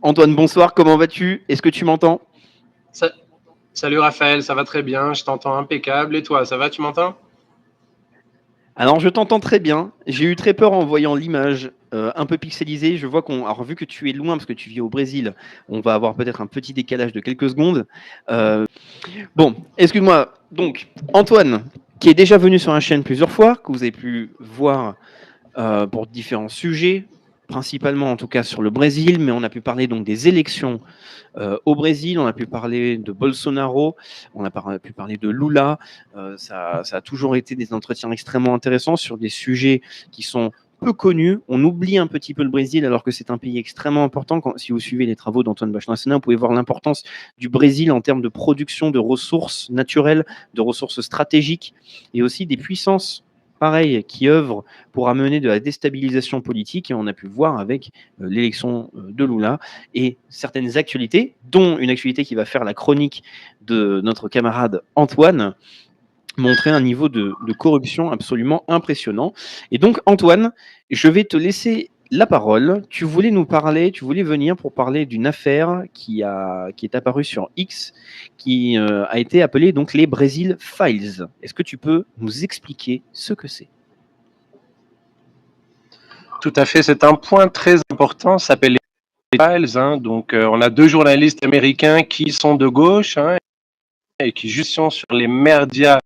Antoine, bonsoir, comment vas-tu? Est-ce que tu m'entends? Sa- Salut Raphaël, ça va très bien, je t'entends impeccable. Et toi, ça va, tu m'entends? Alors, je t'entends très bien. J'ai eu très peur en voyant l'image un peu pixelisée. Je vois qu'on. Alors, vu que tu es loin, parce que tu vis au Brésil, on va avoir peut-être un petit décalage de quelques secondes. Euh, Bon, excuse-moi. Donc, Antoine, qui est déjà venu sur la chaîne plusieurs fois, que vous avez pu voir pour différents sujets, principalement en tout cas sur le Brésil, mais on a pu parler donc des élections au Brésil, on a pu parler de Bolsonaro, on a pu parler de Lula. Ça a toujours été des entretiens extrêmement intéressants sur des sujets qui sont peu connus. On oublie un petit peu le Brésil alors que c'est un pays extrêmement important. Si vous suivez les travaux d'Antoine Bachelard-Sénat, vous pouvez voir l'importance du Brésil en termes de production de ressources naturelles, de ressources stratégiques et aussi des puissances pareil, qui œuvrent pour amener de la déstabilisation politique. Et on a pu voir avec l'élection de Lula et certaines actualités, dont une actualité qui va faire la chronique de notre camarade Antoine, montrer un niveau de corruption absolument impressionnant. Et donc, Antoine, je vais te laisser la parole. Tu voulais nous parler, tu voulais venir pour parler d'une affaire qui est apparue sur X, qui a été appelée donc les Brésil Files. Est-ce que tu peux nous expliquer ce que c'est? Tout à fait, c'est un point très important, ça s'appelle les Files. Donc, on a deux journalistes américains qui sont de gauche et qui juste sont sur les médias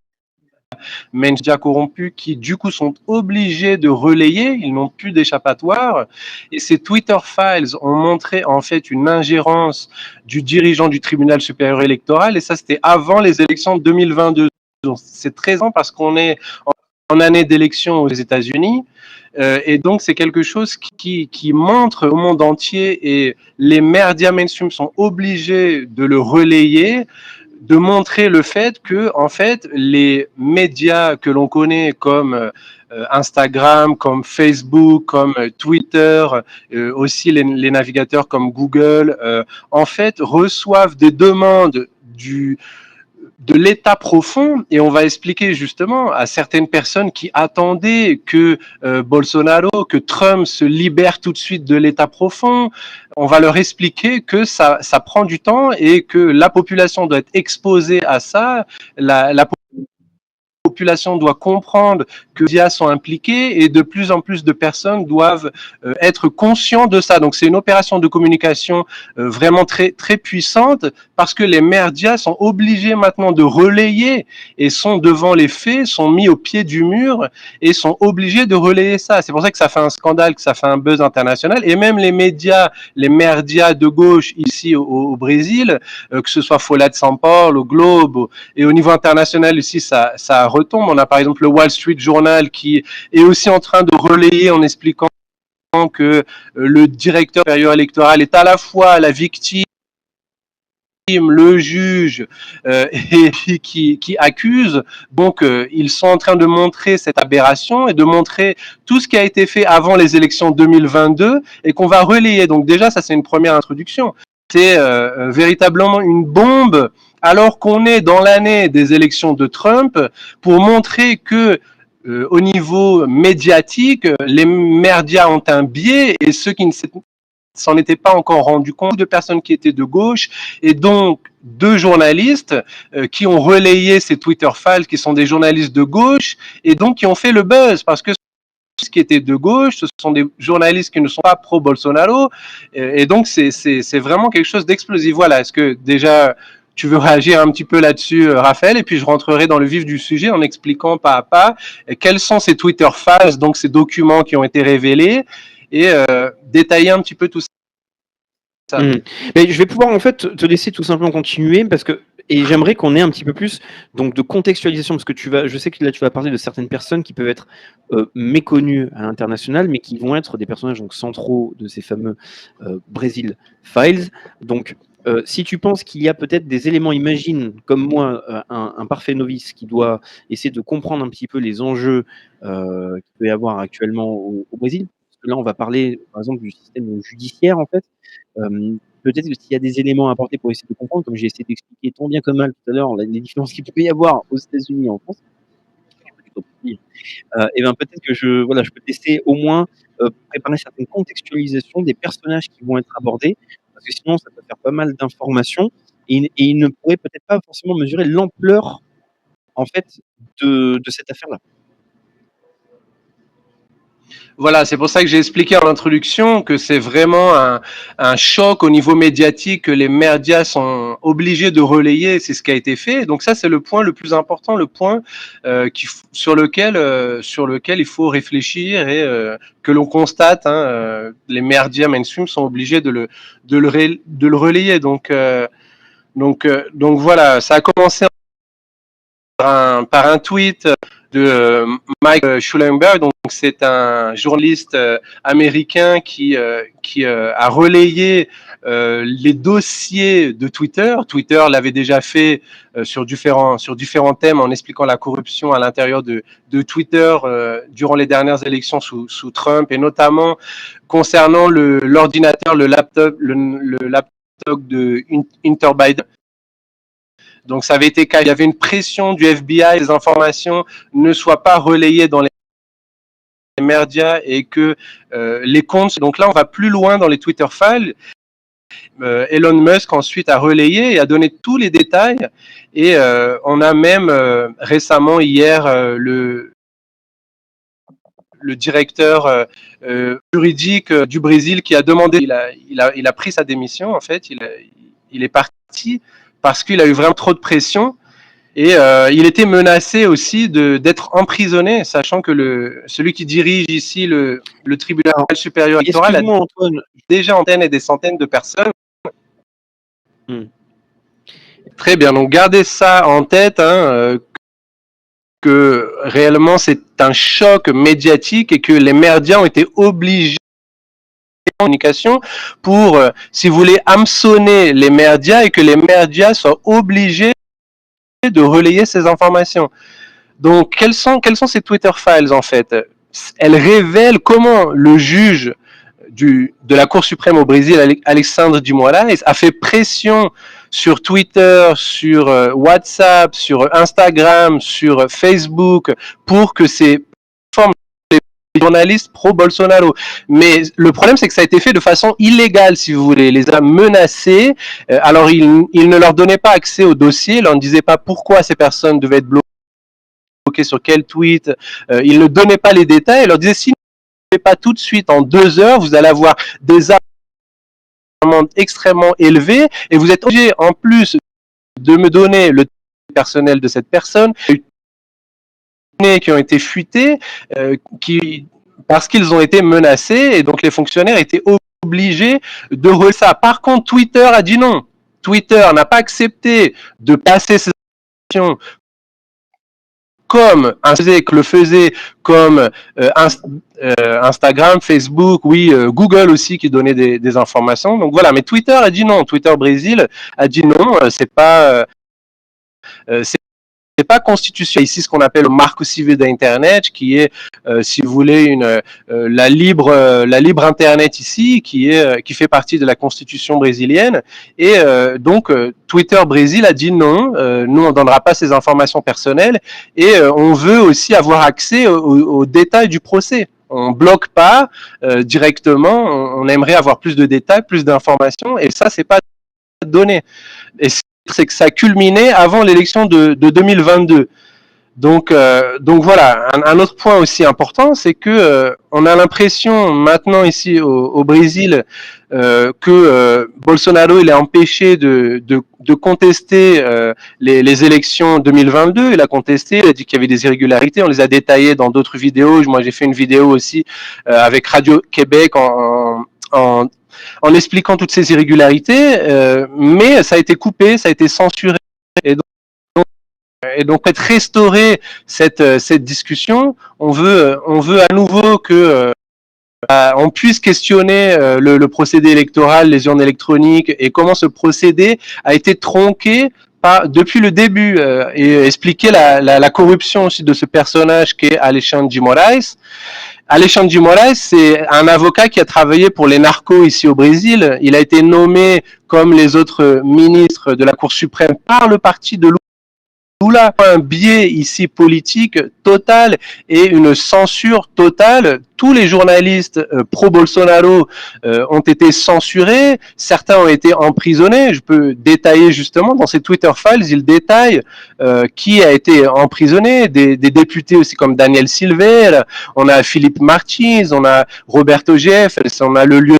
corrompus qui, du coup, sont obligés de relayer, ils n'ont plus d'échappatoire. Et ces Twitter Files ont montré, en fait, une ingérence du dirigeant du tribunal supérieur électoral, et ça, c'était avant les élections de 2022. Donc, c'est très important parce qu'on est en année d'élection aux États-Unis. Et donc, c'est quelque chose qui montre au monde entier, et les médias mainstream sont obligés de le relayer, de montrer le fait que, en fait, les médias que l'on connaît comme Instagram, comme Facebook, comme Twitter, aussi les navigateurs comme Google, en fait, reçoivent des demandes de l'état profond, et on va expliquer justement à certaines personnes qui attendaient que Bolsonaro, que Trump se libère tout de suite de l'état profond, on va leur expliquer que ça prend du temps et que la population doit être exposée à ça, la population doit comprendre que les médias sont impliqués, et de plus en plus de personnes doivent être conscients de ça. Donc c'est une opération de communication vraiment très, très puissante, parce que les médias sont obligés maintenant de relayer et sont devant les faits, sont mis au pied du mur et sont obligés de relayer ça. C'est pour ça que ça fait un scandale, que ça fait un buzz international. Et même les médias de gauche ici au Brésil, que ce soit Folha de São Paulo, au Globe, et au niveau international ici, ça retombe. On a par exemple le Wall Street Journal qui est aussi en train de relayer en expliquant que le directeur supérieur électoral est à la fois la victime, le juge et qui accuse. Donc, ils sont en train de montrer cette aberration et de montrer tout ce qui a été fait avant les élections 2022 et qu'on va relayer. Donc, déjà, ça, c'est une première introduction. C'est véritablement une bombe alors qu'on est dans l'année des élections de Trump, pour montrer que au niveau médiatique, les médias ont un biais, et ceux qui ne s'en étaient pas encore rendus compte, de personnes qui étaient de gauche, et donc deux journalistes qui ont relayé ces Twitter files, qui sont des journalistes de gauche, et donc qui ont fait le buzz, parce que ceux qui étaient de gauche, ce sont des journalistes qui ne sont pas pro-Bolsonaro, et donc c'est vraiment quelque chose d'explosif. Voilà, est-ce que déjà tu veux réagir un petit peu là-dessus, Raphaël, et puis je rentrerai dans le vif du sujet en expliquant pas à pas quels sont ces Twitter files, donc ces documents qui ont été révélés, et détailler un petit peu tout ça. Mais je vais pouvoir en fait te laisser tout simplement continuer parce que et j'aimerais qu'on ait un petit peu plus donc de contextualisation parce que je sais que là tu vas parler de certaines personnes qui peuvent être méconnues à l'international mais qui vont être des personnages donc centraux de ces fameux Brésil Files. Donc si tu penses qu'il y a peut-être des éléments, imagine comme moi un parfait novice qui doit essayer de comprendre un petit peu les enjeux qu'il peut y avoir actuellement au Brésil. Parce que là on va parler par exemple du système judiciaire en fait. Peut-être que s'il y a des éléments à apporter pour essayer de comprendre, comme j'ai essayé d'expliquer tant bien que mal tout à l'heure, les différences qu'il peut y avoir aux États-Unis et en France, et ben peut-être que je peux tester au moins préparer certaines contextualisations des personnages qui vont être abordés, parce parce que sinon ça peut faire pas mal d'informations et il ne pourrait peut-être pas forcément mesurer l'ampleur, en fait, de cette affaire-là. Voilà, c'est pour ça que j'ai expliqué en introduction que c'est vraiment un choc au niveau médiatique que les médias sont obligés de relayer. C'est ce qui a été fait. Donc ça, c'est le point le plus important, le point sur lequel il faut réfléchir et que l'on constate. Les médias mainstream sont obligés de le relayer. Donc voilà, ça a commencé par un tweet de Mike Schulenberg. Donc c'est un journaliste américain qui a relayé les dossiers de Twitter. Twitter l'avait déjà fait sur différents thèmes en expliquant la corruption à l'intérieur de Twitter durant les dernières élections sous Trump, et notamment concernant l'ordinateur, le laptop de Hunter Biden. Donc ça avait été il y avait une pression du FBI, les informations ne soient pas relayées dans les médias et que les comptes. Donc là, on va plus loin dans les Twitter files. Elon Musk ensuite a relayé et a donné tous les détails. Et on a même récemment, hier, le directeur juridique du Brésil qui a demandé, il a pris sa démission en fait, il est parti parce qu'il a eu vraiment trop de pression et il était menacé aussi d'être emprisonné, sachant que celui qui dirige ici le tribunal supérieur électoral a déjà des centaines de personnes. Très bien, donc gardez ça en tête, que réellement c'est un choc médiatique et que les médias ont été obligés communication pour, si vous voulez, hameçonner les médias et que les médias soient obligés de relayer ces informations. Donc, quels sont ces Twitter files en fait? Elles révèlent comment le juge de la Cour suprême au Brésil, Alexandre de Moraes, a fait pression sur Twitter, sur WhatsApp, sur Instagram, sur Facebook, pour que ces journalistes pro-Bolsonaro. Mais le problème, c'est que ça a été fait de façon illégale, si vous voulez. Il les a menacés. Alors, il ne leur donnait pas accès au dossier. Il ne disait pas pourquoi ces personnes devaient être bloquées sur quel tweet. Il ne donnait pas les détails. Il leur disait, si vous ne faites pas tout de suite, en 2 heures, vous allez avoir des amendes extrêmement élevées et vous êtes obligé, en plus, de me donner le personnel de cette personne, qui ont été fuités, parce qu'ils ont été menacés, et donc les fonctionnaires étaient obligés de relayer ça. Par contre, Twitter a dit non. Twitter n'a pas accepté de passer ces informations comme le faisait comme Instagram, Facebook, oui, Google aussi qui donnait des informations. Donc voilà, mais Twitter a dit non. Twitter Brésil a dit non, c'est pas constitutionnel. Ici, ce qu'on appelle le marco civil d'Internet, qui est, si vous voulez, la libre Internet ici, qui fait partie de la constitution brésilienne. Et donc, Twitter Brésil a dit non, nous on donnera pas ces informations personnelles, et on veut aussi avoir accès aux détails du procès. On bloque pas directement, on aimerait avoir plus de détails, plus d'informations, et ça, c'est pas donné. Et c'est que ça a culminé avant l'élection de 2022. Donc voilà, un autre point aussi important, c'est que on a l'impression maintenant ici au Brésil que Bolsonaro il est empêché de contester les élections 2022. Il a contesté, il a dit qu'il y avait des irrégularités, on les a détaillées dans d'autres vidéos. Moi j'ai fait une vidéo aussi avec Radio Québec en expliquant toutes ces irrégularités, mais ça a été coupé, ça a été censuré, et donc peut-être restaurer cette discussion. On veut à nouveau que on puisse questionner le procédé électoral, les urnes électroniques, et comment ce procédé a été tronqué depuis le début, et expliquer la corruption aussi de ce personnage qui est Alexandre de Moraes. Alexandre de Moraes, c'est un avocat qui a travaillé pour les narcos ici au Brésil. Il a été nommé, comme les autres ministres de la Cour suprême, par le parti de Lula a un biais ici politique total et une censure totale. Tous les journalistes pro-Bolsonaro ont été censurés, certains ont été emprisonnés. Je peux détailler justement dans ces Twitter Files, il détaille qui a été emprisonné, des députés aussi comme Daniel Silveira, on a Philippe Martins, on a Roberto Jeffers, on a le lieu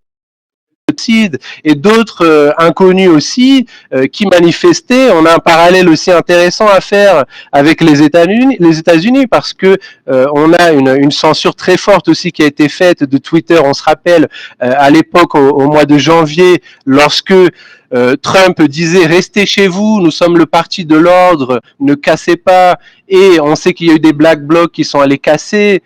et d'autres inconnus aussi qui manifestaient. On a un parallèle aussi intéressant à faire avec les États-Unis parce que on a une censure très forte aussi qui a été faite de Twitter. On se rappelle à l'époque au mois de janvier lorsque Trump disait restez chez vous, nous sommes le parti de l'ordre, ne cassez pas, et on sait qu'il y a eu des black blocs qui sont allés casser.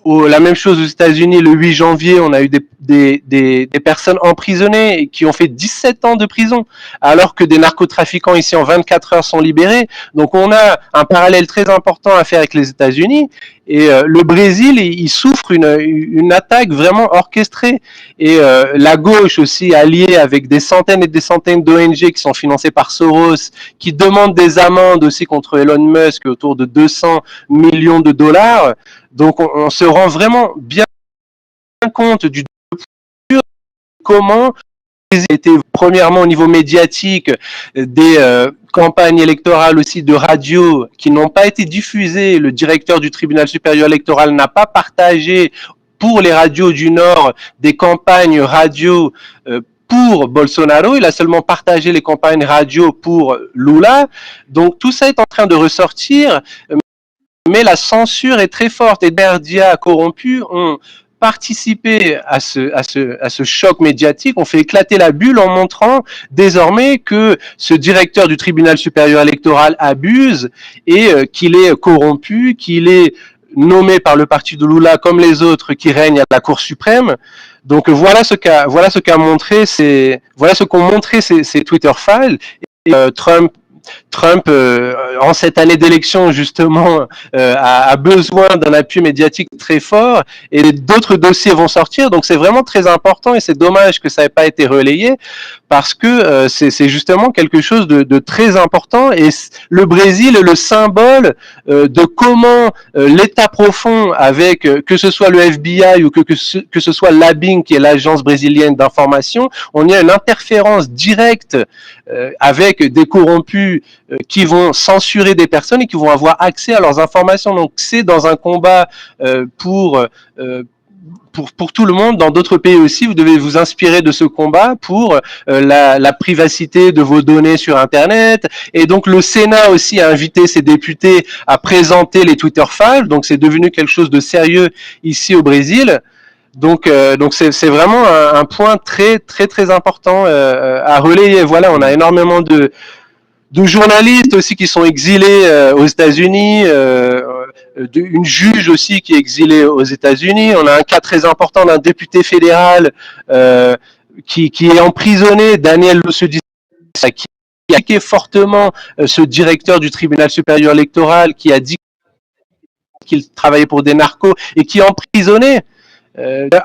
La même chose aux États-Unis, le 8 janvier, on a eu des personnes emprisonnées qui ont fait 17 ans de prison, alors que des narcotrafiquants ici en 24 heures sont libérés. Donc on a un parallèle très important à faire avec les États-Unis. Et le Brésil, il souffre une attaque vraiment orchestrée. Et la gauche aussi, alliée avec des centaines et des centaines d'ONG qui sont financées par Soros, qui demandent des amendes aussi contre Elon Musk autour de 200 millions de dollars. Donc on se rend vraiment bien compte du comment était premièrement au niveau médiatique des campagnes électorales aussi de radio qui n'ont pas été diffusées. Le directeur du tribunal supérieur électoral n'a pas partagé pour les radios du Nord des campagnes radio pour Bolsonaro, il a seulement partagé les campagnes radio pour Lula. Donc tout ça est en train de ressortir, mais la censure est très forte et des médias corrompus ont participé à ce choc médiatique, on fait éclater la bulle en montrant désormais que ce directeur du tribunal supérieur électoral abuse et qu'il est corrompu, qu'il est nommé par le parti de Lula comme les autres qui règnent à la Cour suprême. Donc voilà ce qu'ont montré ces Twitter Files. Et, Trump, en cette année d'élection, justement, a besoin d'un appui médiatique très fort et d'autres dossiers vont sortir. Donc, c'est vraiment très important et c'est dommage que ça n'ait pas été relayé parce que c'est justement quelque chose de très important et le Brésil est le symbole de comment l'État profond avec que ce soit le FBI ou que ce soit l'ABIN qui est l'agence brésilienne d'information, on y a une interférence directe avec des corrompus qui vont censurer des personnes et qui vont avoir accès à leurs informations. Donc c'est dans un combat pour tout le monde, dans d'autres pays aussi, vous devez vous inspirer de ce combat pour la privacité de vos données sur Internet. Et donc le Sénat aussi a invité ses députés à présenter les Twitter Files. Donc c'est devenu quelque chose de sérieux ici au Brésil. Donc c'est vraiment un point très très très important à relayer. Voilà, on a énormément de journalistes aussi qui sont exilés aux États-Unis, une juge aussi qui est exilée aux États-Unis. On a un cas très important d'un député fédéral qui est emprisonné, Daniel Lucedis, qui a attaqué fortement ce directeur du tribunal supérieur électoral qui a dit qu'il travaillait pour des narcos et qui est emprisonné.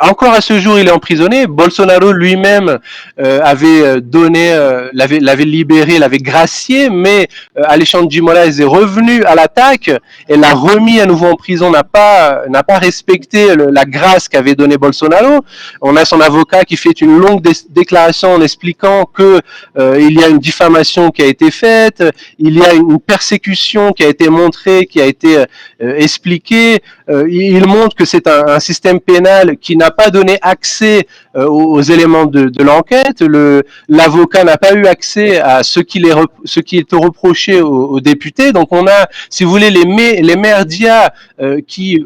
Encore à ce jour, il est emprisonné. Bolsonaro lui-même avait donné, l'avait libéré, l'avait gracié, mais Alexandre de Moraes est revenu à l'attaque et l'a remis à nouveau en prison. N'a pas respecté la grâce qu'avait donnée Bolsonaro. On a son avocat qui fait une longue déclaration en expliquant que il y a une diffamation qui a été faite, il y a une persécution qui a été montrée, qui a été expliquée. Il montre que c'est un système pénal qui n'a pas donné accès aux éléments de l'enquête. L'avocat n'a pas eu accès à ce qui est reproché aux députés. Donc on a, si vous voulez, les médias qui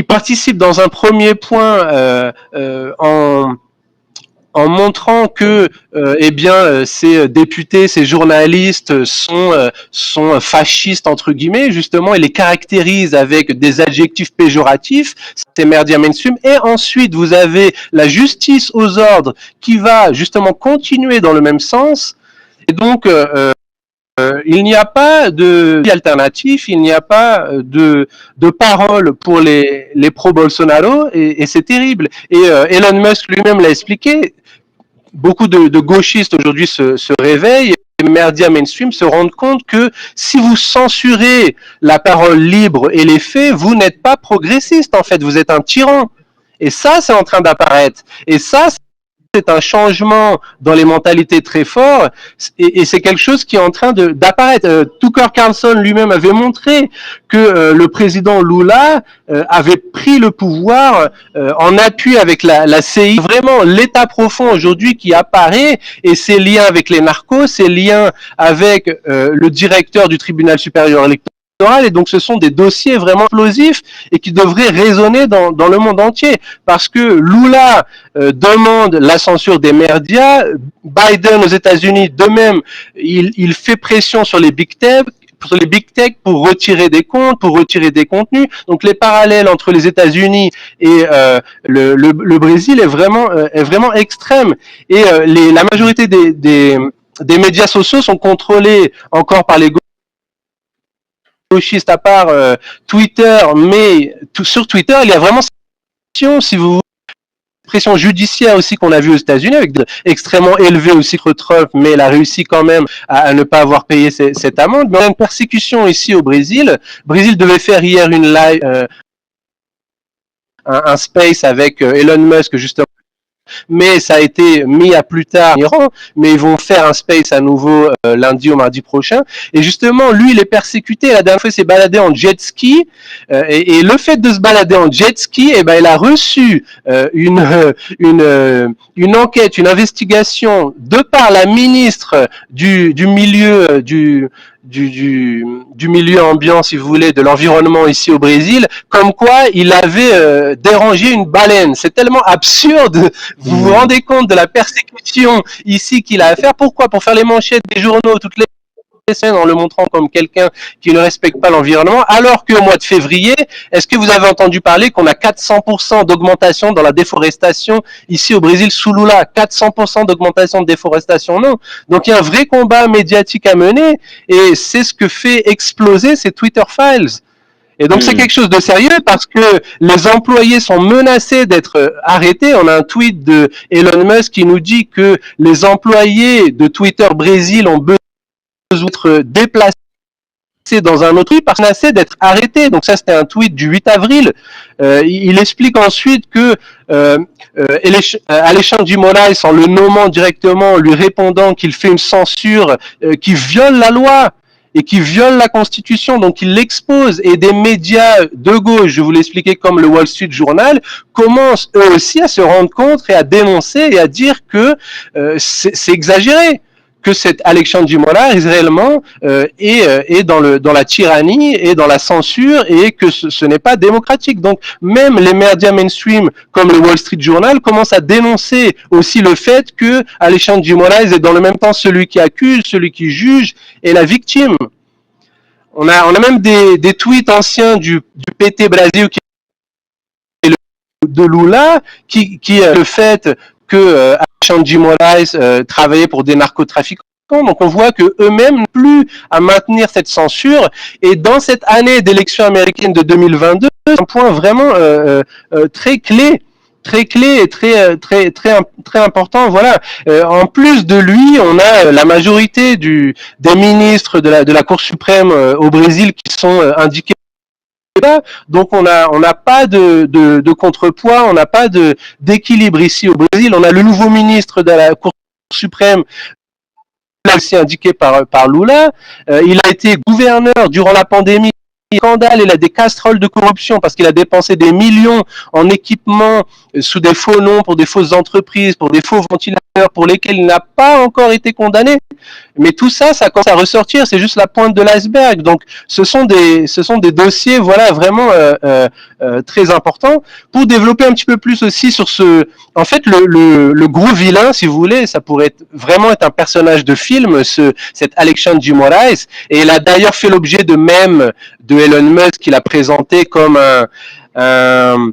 participent dans un premier point en montrant que ces députés, ces journalistes sont fascistes entre guillemets, justement, et les caractérisent avec des adjectifs péjoratifs, ces médias mainstream. Et ensuite, vous avez la justice aux ordres qui va justement continuer dans le même sens. Et donc, il n'y a pas d'alternative, il n'y a pas de parole pour les pro-Bolsonaro et c'est terrible. Et Elon Musk lui-même l'a expliqué, beaucoup de gauchistes aujourd'hui se réveillent médias mainstream se rendent compte que si vous censurez la parole libre et les faits, vous n'êtes pas progressiste, en fait, vous êtes un tyran. Et ça, c'est en train d'apparaître. Et ça, c'est un changement dans les mentalités très fort, et c'est quelque chose qui est en train d'apparaître. Tucker Carlson lui-même avait montré que le président Lula avait pris le pouvoir en appui avec la CI. Vraiment, l'état profond aujourd'hui qui apparaît, et ses liens avec les narcos, ses liens avec le directeur du tribunal supérieur électoral. Et donc, ce sont des dossiers vraiment explosifs et qui devraient résonner dans le monde entier. Parce que Lula demande la censure des médias, Biden aux États-Unis, de même, il fait pression sur les big tech, pour retirer des comptes, pour retirer des contenus. Donc, les parallèles entre les États-Unis et le Brésil est vraiment extrême. Et la majorité des médias sociaux sont contrôlés encore par les gauchistes, à part Twitter, mais sur Twitter, il y a vraiment si vous voulez, pression judiciaire aussi qu'on a vu aux États-Unis, avec extrêmement élevé aussi que Trump, mais il a réussi quand même à ne pas avoir payé cette amende. Mais on a une persécution ici au Brésil. Le Brésil devait faire hier une live, un space avec Elon Musk, justement, mais ça a été mis à plus tard en Iran, mais ils vont faire un space à nouveau lundi ou mardi prochain. Et justement, lui, il est persécuté. La dernière fois, il s'est baladé en jet ski, et le fait de se balader en jet ski, eh ben, il a reçu une enquête, une investigation de par la ministre du milieu du milieu ambiant, si vous voulez, de l'environnement ici au Brésil, comme quoi il avait dérangé une baleine. C'est tellement absurde. Vous vous rendez compte de la persécution ici qu'il a à faire. Pourquoi? Pour faire les manchettes des journaux toutes les semaines en le montrant comme quelqu'un qui ne respecte pas l'environnement, alors qu'au mois de février, est-ce que vous avez entendu parler qu'on a 400% d'augmentation dans la déforestation ici au Brésil sous Lula? 400% d'augmentation de déforestation, non. Donc il y a un vrai combat médiatique à mener, et c'est ce que fait exploser ces Twitter Files. Et donc c'est quelque chose de sérieux, parce que les employés sont menacés d'être arrêtés. On a un tweet de Elon Musk qui nous dit que les employés de Twitter Brésil ont besoin d'être déplacés dans un autre pays parce menacés d'être arrêtés. Donc ça, c'était un tweet du 8 avril. Il explique ensuite que Alexandre de Moraes, en le nommant directement, lui répondant qu'il fait une censure qui viole la loi et qui viole la Constitution, donc il l'expose, et des médias de gauche, je vous l'expliquais, comme le Wall Street Journal, commencent eux aussi à se rendre compte et à dénoncer et à dire que c'est exagéré, que cet Alexandre de Moraes réellement est dans la tyrannie et dans la censure, et que ce n'est pas démocratique. Donc même les médias mainstream comme le Wall Street Journal commencent à dénoncer aussi le fait que Alexandre de Moraes est dans le même temps celui qui accuse, celui qui juge et la victime. On a même des tweets anciens du PT Brasil qui est de Lula qui le fait que Alexandre de Moraes travaillait pour des narcotrafiquants. Donc on voit que eux-mêmes n'ont plus à maintenir cette censure. Et dans cette année d'élection américaine de 2022, c'est un point vraiment très clé et très important. Voilà. En plus de lui, on a la majorité des ministres de la Cour suprême au Brésil qui sont indiqués. Donc on n'a pas de contrepoids, on n'a pas d'équilibre ici au Brésil. On a le nouveau ministre de la Cour suprême, là aussi indiqué par Lula. Il a été gouverneur durant la pandémie. Scandale, il a des casseroles de corruption parce qu'il a dépensé des millions en équipements sous des faux noms pour des fausses entreprises, pour des faux ventilateurs pour lesquels il n'a pas encore été condamné. Mais tout ça, ça commence à ressortir, c'est juste la pointe de l'iceberg. Donc ce sont des dossiers, voilà, vraiment très importants. Pour développer un petit peu plus aussi sur en fait, le gros vilain, si vous voulez, ça pourrait vraiment être un personnage de film, cet Alexandre de Moraes, et il a d'ailleurs fait l'objet de mèmes de Elon Musk, qu'il a présenté comme un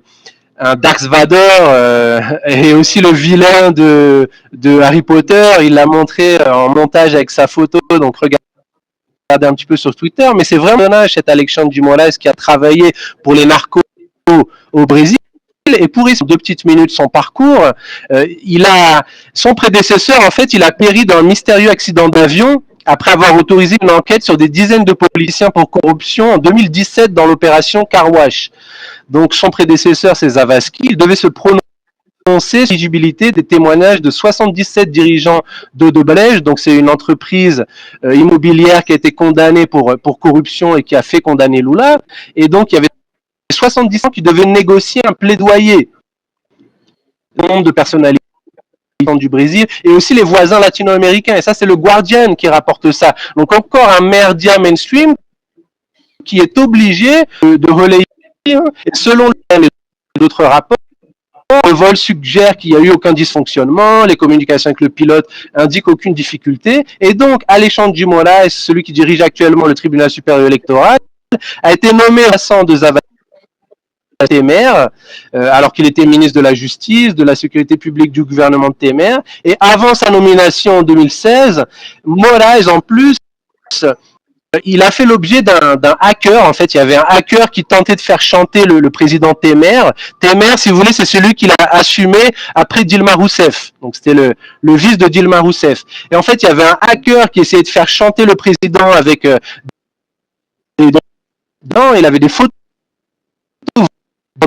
Darth Vader, et aussi le vilain de Harry Potter. Il l'a montré en montage avec sa photo, donc regardez un petit peu sur Twitter. Mais c'est vraiment dommage, cet Alexandre de Moraes qui a travaillé pour les narcos au Brésil. Et pour 2 petites minutes son parcours, son prédécesseur, en fait, il a péri dans un mystérieux accident d'avion après avoir autorisé une enquête sur des dizaines de politiciens pour corruption en 2017 dans l'opération Car Wash. Donc son prédécesseur, c'est Zavascki, il devait se prononcer sur l'éligibilité des témoignages de 77 dirigeants d'Odebrecht. Donc c'est une entreprise immobilière qui a été condamnée pour corruption et qui a fait condamner Lula. Et donc il y avait 70 ans qui devaient négocier un plaidoyer. Le nombre de personnalités du Brésil et aussi les voisins latino-américains. Et ça, c'est le Guardian qui rapporte ça. Donc encore un média mainstream qui est obligé de relayer. Et selon d'autres rapports, le vol suggère qu'il n'y a eu aucun dysfonctionnement, les communications avec le pilote indiquent aucune difficulté. Et donc, Alexandre de Moraes, celui qui dirige actuellement le tribunal supérieur électoral, a été nommé remplaçant de Temer, alors qu'il était ministre de la Justice, de la Sécurité publique du gouvernement de Temer. Et avant sa nomination en 2016, Moraes, en plus, il a fait l'objet d'un hacker. En fait, il y avait un hacker qui tentait de faire chanter le président Temer. Temer, si vous voulez, c'est celui qu'il a assumé après Dilma Rousseff. Donc, c'était le vice de Dilma Rousseff. Et en fait, il y avait un hacker qui essayait de faire chanter le président avec il avait des photos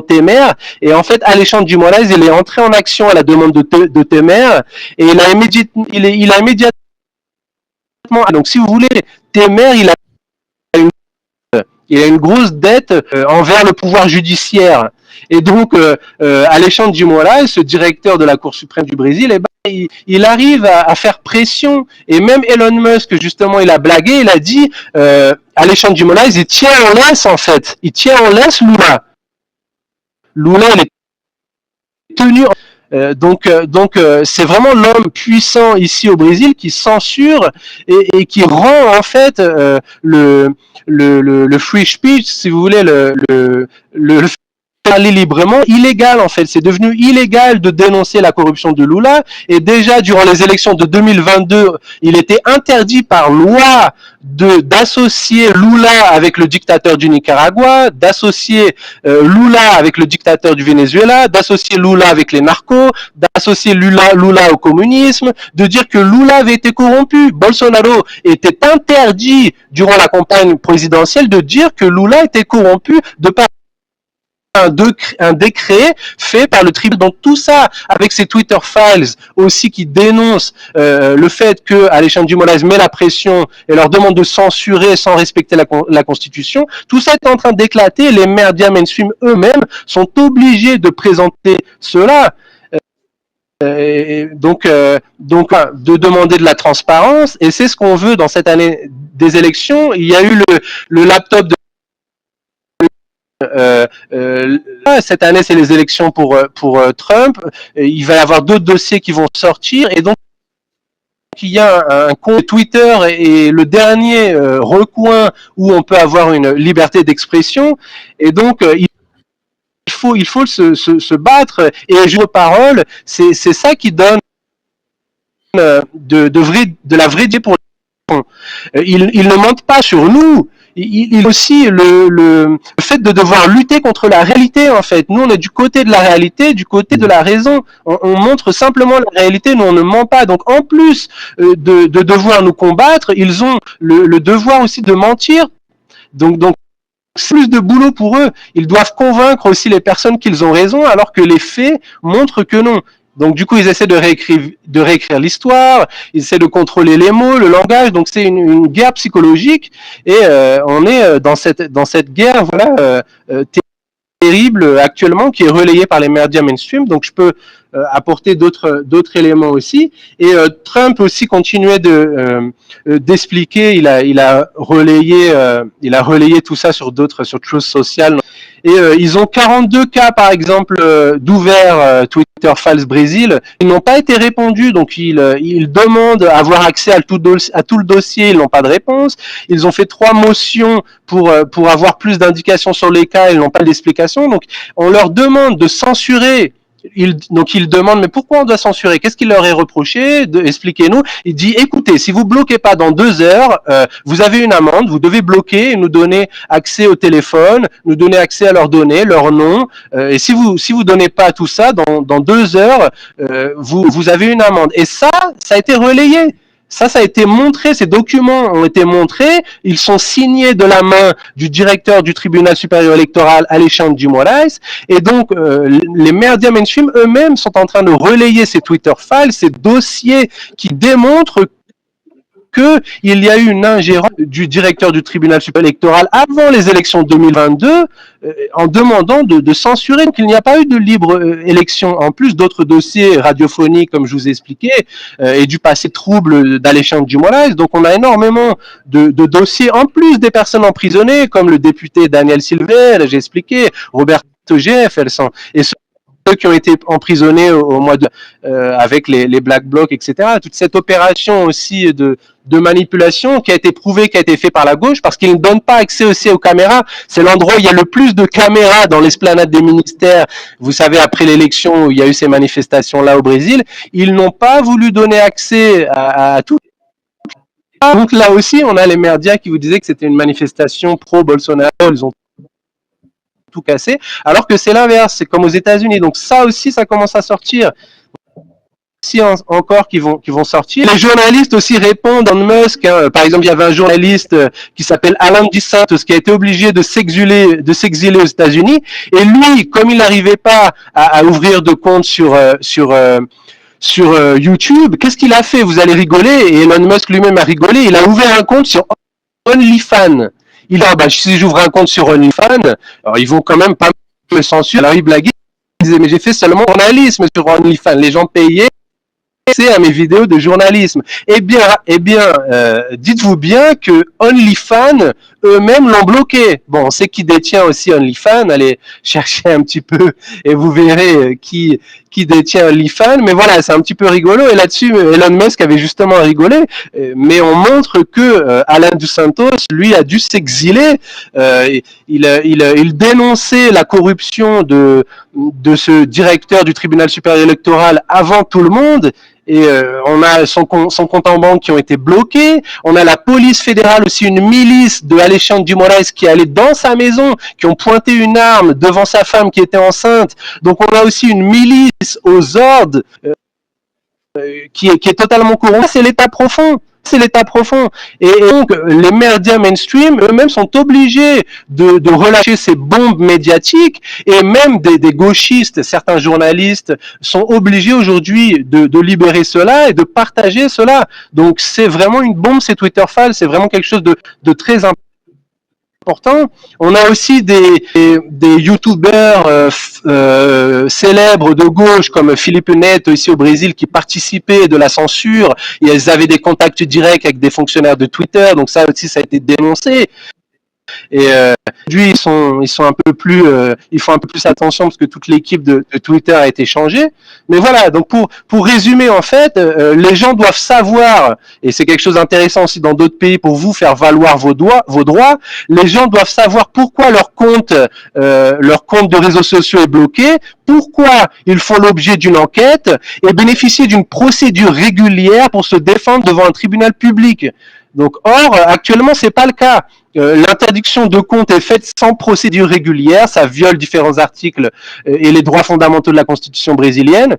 Temer, et en fait Alexandre de Moraes, il est entré en action à la demande de Temer, et il a immédiatement, donc si vous voulez, Temer, il a une grosse dette envers le pouvoir judiciaire, et donc Alexandre de Moraes, ce directeur de la Cour suprême du Brésil, eh ben, il arrive à faire pression, et même Elon Musk, justement, il a blagué, il a dit Alexandre de Moraes, il tient en laisse, en fait, il tient en laisse Lula. Lula, il est tenu. Donc, c'est vraiment l'homme puissant ici au Brésil qui censure et qui rend en fait le free speech, si vous voulez, le parler librement, illégal en fait. C'est devenu illégal de dénoncer la corruption de Lula, et déjà durant les élections de 2022, il était interdit par loi d'associer Lula avec le dictateur du Nicaragua, d'associer Lula avec le dictateur du Venezuela, d'associer Lula avec les narcos, d'associer Lula au communisme, de dire que Lula avait été corrompu. Bolsonaro était interdit durant la campagne présidentielle de dire que Lula était corrompu de par un décret fait par le tribunal. Donc tout ça, avec ces Twitter files aussi qui dénoncent le fait que Alexandre de Moraes met la pression et leur demande de censurer sans respecter la Constitution, tout ça est en train d'éclater. Les médias mainstream eux-mêmes sont obligés de présenter cela. Donc, de demander de la transparence, et c'est ce qu'on veut dans cette année des élections. Il y a eu le laptop de cette année, c'est les élections pour Trump. Il va y avoir d'autres dossiers qui vont sortir, et donc il y a un compte Twitter et le dernier recoin où on peut avoir une liberté d'expression, et donc il faut se battre et jouer parole. C'est ça qui donne de la vraie idée pour ils ne mentent pas sur nous. Il aussi le fait de devoir lutter contre la réalité, en fait. Nous, on est du côté de la réalité, du côté de la raison. On montre simplement la réalité, nous, on ne ment pas. Donc, en plus de devoir nous combattre, ils ont le devoir aussi de mentir. Donc, c'est plus de boulot pour eux. Ils doivent convaincre aussi les personnes qu'ils ont raison, alors que les faits montrent que non. Donc du coup, ils essaient de réécrire l'histoire, ils essaient de contrôler les mots, le langage. Donc c'est une guerre psychologique, et on est dans cette guerre, voilà, terrible actuellement, qui est relayée par les médias mainstream. Donc je peux apporter d'autres éléments aussi. Et Trump aussi continuait d'expliquer. Il a relayé tout ça sur Truth Social. Et ils ont 42 cas, par exemple, d'ouverts Twitter Files Brésil. Ils n'ont pas été répondus, donc ils demandent à avoir accès à tout le dossier. Ils n'ont pas de réponse. Ils ont fait 3 motions pour avoir plus d'indications sur les cas. Ils n'ont pas d'explication. Donc on leur demande de censurer. Donc ils demandent, mais pourquoi on doit censurer? Qu'est-ce qu'il leur est reproché? Expliquez-nous. Il dit, écoutez, si vous bloquez pas dans 2 heures, vous avez une amende, vous devez bloquer et nous donner accès au téléphone, nous donner accès à leurs données, leur nom, et si vous donnez pas tout ça, dans 2 heures, vous avez une amende. Et ça a été relayé. Ça a été montré, ces documents ont été montrés, ils sont signés de la main du directeur du tribunal supérieur électoral, Alexandre de Moraes, et donc les médias mainstream eux-mêmes sont en train de relayer ces Twitter files, ces dossiers qui démontrent qu'il y a eu une ingérence du directeur du tribunal supérieur électoral avant les élections 2022 en demandant de censurer qu'il n'y a pas eu de libre élection, en plus d'autres dossiers radiophoniques, comme je vous ai expliqué, et du passé trouble d'Alexandre de Moraes. Donc on a énormément de dossiers, en plus des personnes emprisonnées, comme le député Daniel Silver, j'ai expliqué, Roberto Jefferson, et ceux qui ont été emprisonnés au mois de avec les Black Blocs, etc. Toute cette opération aussi de manipulation qui a été prouvée, qui a été fait par la gauche, parce qu'ils ne donnent pas accès aussi aux caméras. C'est l'endroit où il y a le plus de caméras dans l'esplanade des ministères. Vous savez, après l'élection où il y a eu ces manifestations-là au Brésil, ils n'ont pas voulu donner accès à tout. Donc là aussi, on a les médias qui vous disaient que c'était une manifestation pro-Bolsonaro. Ils ont tout cassé, alors que c'est l'inverse, c'est comme aux États-Unis. Donc ça aussi, ça commence à sortir. Si encore qui vont sortir. Les journalistes aussi répondent à Musk. Hein. Par exemple, il y avait un journaliste qui s'appelle Alan dos Santos qui a été obligé de s'exiler aux États-Unis. Et lui, comme il n'arrivait pas à ouvrir de compte sur YouTube, qu'est-ce qu'il a fait? Vous allez rigoler. Et Elon Musk lui-même a rigolé. Il a ouvert un compte sur OnlyFans. Il a, si j'ouvre un compte sur OnlyFans, alors ils vont quand même pas me censurer. Alors il blaguait, il disait, mais j'ai fait seulement journalisme sur OnlyFans. Les gens payaient à mes vidéos de journalisme. Eh bien, dites-vous bien que OnlyFans eux-mêmes l'ont bloqué. Bon, on sait qui détient aussi OnlyFans. Allez chercher un petit peu et vous verrez qui détient OnlyFans. Mais voilà, c'est un petit peu rigolo. Et là-dessus, Elon Musk avait justement rigolé. Mais on montre que Alan dos Santos, lui, a dû s'exiler. Il dénonçait la corruption de ce directeur du tribunal supérieur électoral avant tout le monde. Et on a son compte en banque qui ont été bloqués. On a la police fédérale aussi, une milice de Alexandre de Moraes qui est allée dans sa maison, qui ont pointé une arme devant sa femme qui était enceinte. Donc on a aussi une milice aux ordres qui est totalement corrompue. C'est l'État profond. C'est l'État profond. Et donc, les médias mainstream, eux-mêmes, sont obligés de relâcher ces bombes médiatiques, et même des gauchistes, certains journalistes, sont obligés aujourd'hui de libérer cela et de partager cela. Donc, c'est vraiment une bombe, ces Twitter files, c'est vraiment quelque chose de très important. On a aussi des youtubeurs célèbres de gauche comme Felipe Neto ici au Brésil qui participaient de la censure. Ils avaient des contacts directs avec des fonctionnaires de Twitter, donc ça aussi ça a été dénoncé. Et aujourd'hui, ils sont un peu plus, ils font un peu plus attention parce que toute l'équipe de Twitter a été changée. Mais voilà, donc pour résumer en fait, les gens doivent savoir, et c'est quelque chose d'intéressant aussi dans d'autres pays pour vous faire valoir vos droits. Les gens doivent savoir pourquoi leur compte de réseaux sociaux est bloqué, pourquoi ils font l'objet d'une enquête et bénéficier d'une procédure régulière pour se défendre devant un tribunal public. Donc, or, actuellement, c'est pas le cas. L'interdiction de compte est faite sans procédure régulière, ça viole différents articles et les droits fondamentaux de la Constitution brésilienne.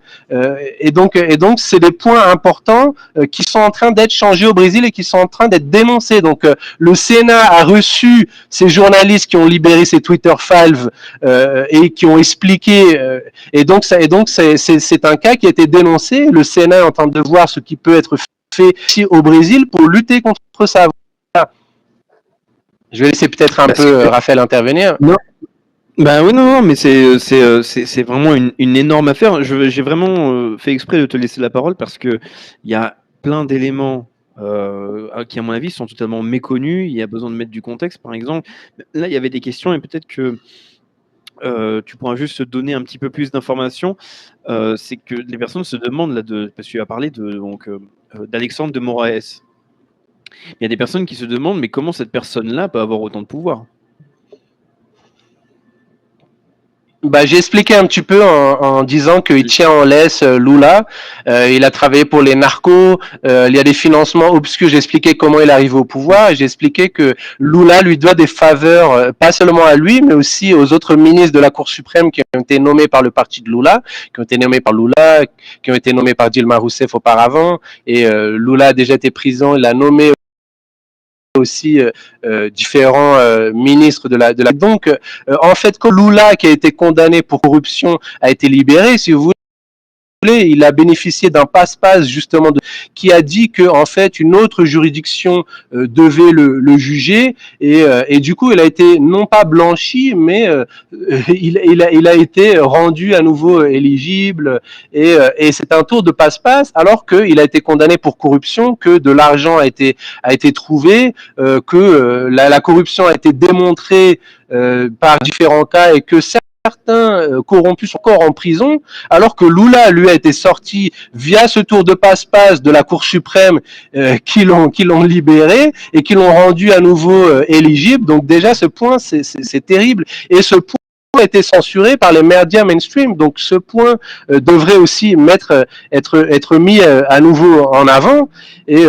Et donc, c'est des points importants qui sont en train d'être changés au Brésil et qui sont en train d'être dénoncés. Donc, le Sénat a reçu ces journalistes qui ont libéré ces Twitter files et qui ont expliqué. Et donc, c'est un cas qui a été dénoncé. Le Sénat est en train de voir ce qui peut être fait ici au Brésil pour lutter contre ça. Voilà. Je vais laisser peut-être un peu Raphaël intervenir. Non. Bah oui, non, mais c'est vraiment une énorme affaire. J'ai vraiment fait exprès de te laisser la parole parce que il y a plein d'éléments qui, à mon avis, sont totalement méconnus. Il y a besoin de mettre du contexte, par exemple. Là, il y avait des questions et peut-être que tu pourras juste donner un petit peu plus d'informations. C'est que les personnes se demandent, là, parce que tu as parlé d'Alexandre de Moraes. Il y a des personnes qui se demandent, mais comment cette personne-là peut avoir autant de pouvoir? Bah, j'ai expliqué un petit peu en disant qu'il tient en laisse Lula. Il a travaillé pour les narcos. Il y a des financements obscurs. J'ai expliqué comment il est arrivé au pouvoir. Et j'ai expliqué que Lula lui doit des faveurs, pas seulement à lui, mais aussi aux autres ministres de la Cour suprême qui ont été nommés par le parti de Lula, qui ont été nommés par Lula, qui ont été nommés par Dilma Rousseff auparavant. Et Lula a déjà été président. Il a nommé aussi différents ministres de la. Donc, en fait, quand Lula, qui a été condamné pour corruption, a été libéré, si vous voulez, il a bénéficié d'un passe-passe justement qui a dit que en fait une autre juridiction devait le juger et du coup il a été non pas blanchi mais il a été rendu à nouveau éligible et c'est un tour de passe-passe alors qu'il a été condamné pour corruption, que de l'argent a été trouvé, que la corruption a été démontrée par différents cas et que certains corrompus sont encore en prison, alors que Lula, lui, a été sorti via ce tour de passe-passe de la Cour suprême qui l'ont libéré et qui l'ont rendu à nouveau éligible. Donc déjà, ce point, c'est terrible. Et ce point a été censuré par les médias mainstream. Donc ce point devrait aussi être mis à nouveau en avant. Et,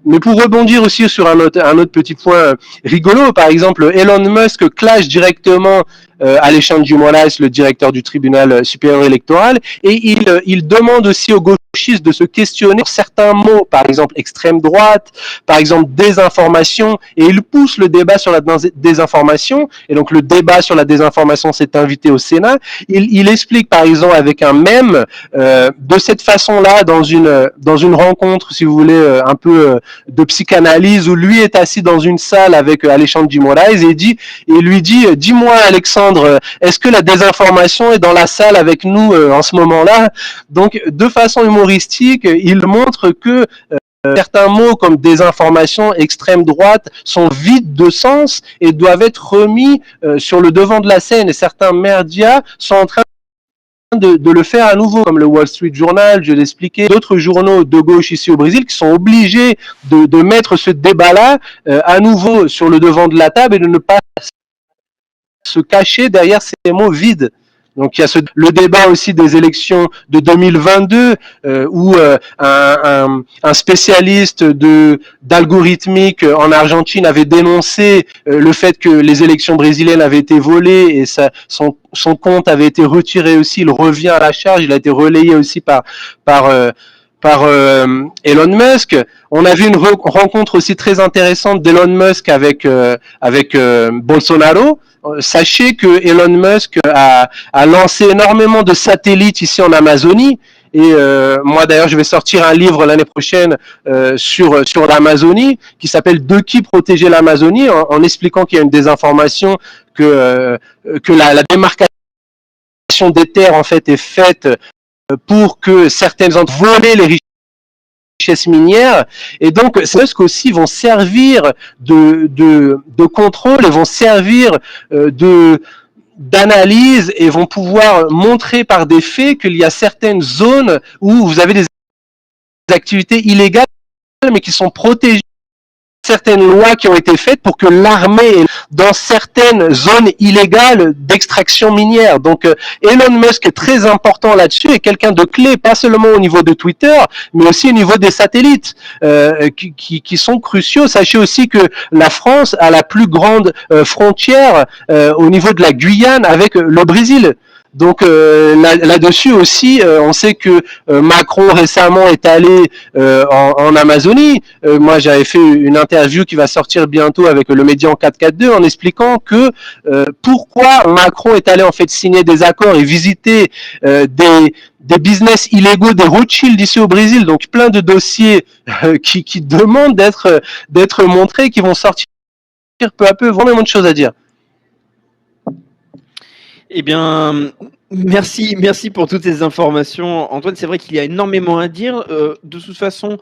mais pour rebondir aussi sur un autre petit point rigolo, par exemple, Elon Musk clash directement Alejandro Guimaraes, le directeur du tribunal supérieur électoral, et il demande aussi aux gauchistes de se questionner sur certains mots, par exemple extrême droite, par exemple désinformation, et il pousse le débat sur la désinformation, et donc le débat sur la désinformation s'est invité au Sénat. Il explique par exemple avec un mème de cette façon-là dans une rencontre, si vous voulez, un peu de psychanalyse, où lui est assis dans une salle avec Alejandro Guimaraes et lui dit dis-moi Alexandre, est-ce que la désinformation est dans la salle avec nous en ce moment-là? Donc de façon humoristique, il montre que certains mots comme désinformation, extrême droite sont vides de sens et doivent être remis sur le devant de la scène, et certains médias sont en train de le faire à nouveau, comme le Wall Street Journal, je l'expliquais, d'autres journaux de gauche ici au Brésil qui sont obligés de mettre ce débat-là à nouveau sur le devant de la table et de ne pas se cacher derrière ces mots vides. Donc il y a le débat aussi des élections de 2022 où un spécialiste d'algorithmique en Argentine avait dénoncé le fait que les élections brésiliennes avaient été volées et son compte avait été retiré aussi. Il revient à la charge. Il a été relayé aussi par Elon Musk. On a vu une rencontre aussi très intéressante d'Elon Musk avec Bolsonaro. Sachez que Elon Musk a lancé énormément de satellites ici en Amazonie. Et moi d'ailleurs, je vais sortir un livre l'année prochaine sur l'Amazonie qui s'appelle De qui protéger l'Amazonie, en expliquant qu'il y a une désinformation, que la démarcation des terres en fait est faite pour que certaines entreprises volent les richesses minières, et donc c'est ce qu'aussi vont servir de contrôle et vont servir d'analyse et vont pouvoir montrer par des faits qu'il y a certaines zones où vous avez des activités illégales mais qui sont protégées, certaines lois qui ont été faites pour que l'armée dans certaines zones illégales d'extraction minière. Donc Elon Musk est très important là-dessus et quelqu'un de clé, pas seulement au niveau de Twitter, mais aussi au niveau des satellites qui sont cruciaux. Sachez aussi que la France a la plus grande frontière au niveau de la Guyane avec le Brésil. Donc là-dessus aussi, on sait que Macron récemment est allé en Amazonie. Moi, j'avais fait une interview qui va sortir bientôt avec le Médian 442 en expliquant que pourquoi Macron est allé en fait signer des accords et visiter des business illégaux des Rothschild ici au Brésil. Donc plein de dossiers qui demandent d'être montrés, qui vont sortir peu à peu. Vraiment de choses à dire. Eh bien, merci pour toutes ces informations, Antoine. C'est vrai qu'il y a énormément à dire. De toute façon,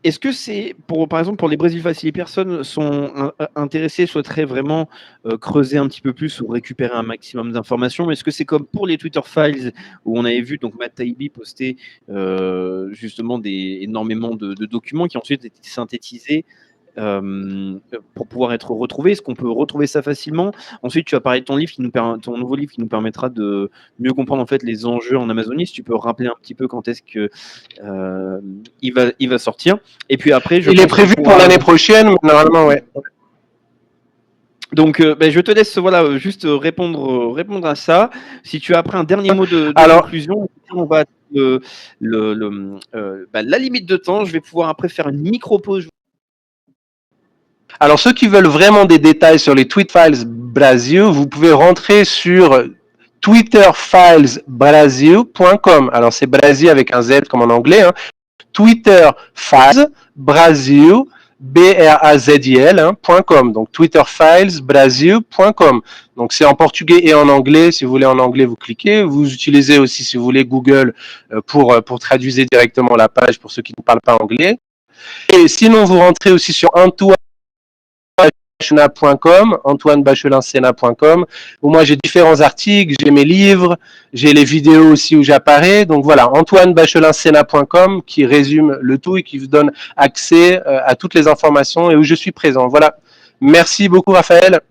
est-ce que c'est, par exemple, pour les Brésiliens, si les personnes sont intéressées, souhaiteraient vraiment creuser un petit peu plus ou récupérer un maximum d'informations, mais est-ce que c'est comme pour les Twitter Files, où on avait vu donc Matt Taibbi poster justement énormément de documents qui ont ensuite été synthétisés pour pouvoir être retrouvé. Est-ce qu'on peut retrouver ça facilement? Ensuite, tu as parlé de ton nouveau livre qui nous permettra de mieux comprendre en fait les enjeux en Amazonie. Si tu peux rappeler un petit peu quand est-ce que il va sortir. Et puis après, il est prévu pour l'année prochaine, mais normalement, ouais. Donc, je te laisse juste répondre à ça. Si tu as après un dernier mot de conclusion, on va la limite de temps. Je vais pouvoir après faire une micro-pause. Alors, ceux qui veulent vraiment des détails sur les Tweetfiles Brasil, vous pouvez rentrer sur twitterfilesbrasil.com. Alors, c'est Brasil avec un Z comme en anglais. Hein. Twitterfiles Brasil, BRAZIL.com. Donc, twitterfilesbrasil.com. Donc, c'est en portugais et en anglais. Si vous voulez en anglais, vous cliquez. Vous utilisez aussi, si vous voulez, Google pour traduire directement la page pour ceux qui ne parlent pas anglais. Et sinon, vous rentrez aussi sur antoinebachelinsena.com, où moi j'ai différents articles, j'ai mes livres, j'ai les vidéos aussi où j'apparais. Donc voilà, antoinebachelinsena.com qui résume le tout et qui vous donne accès à toutes les informations et où je suis présent. Voilà. Merci beaucoup, Raphaël.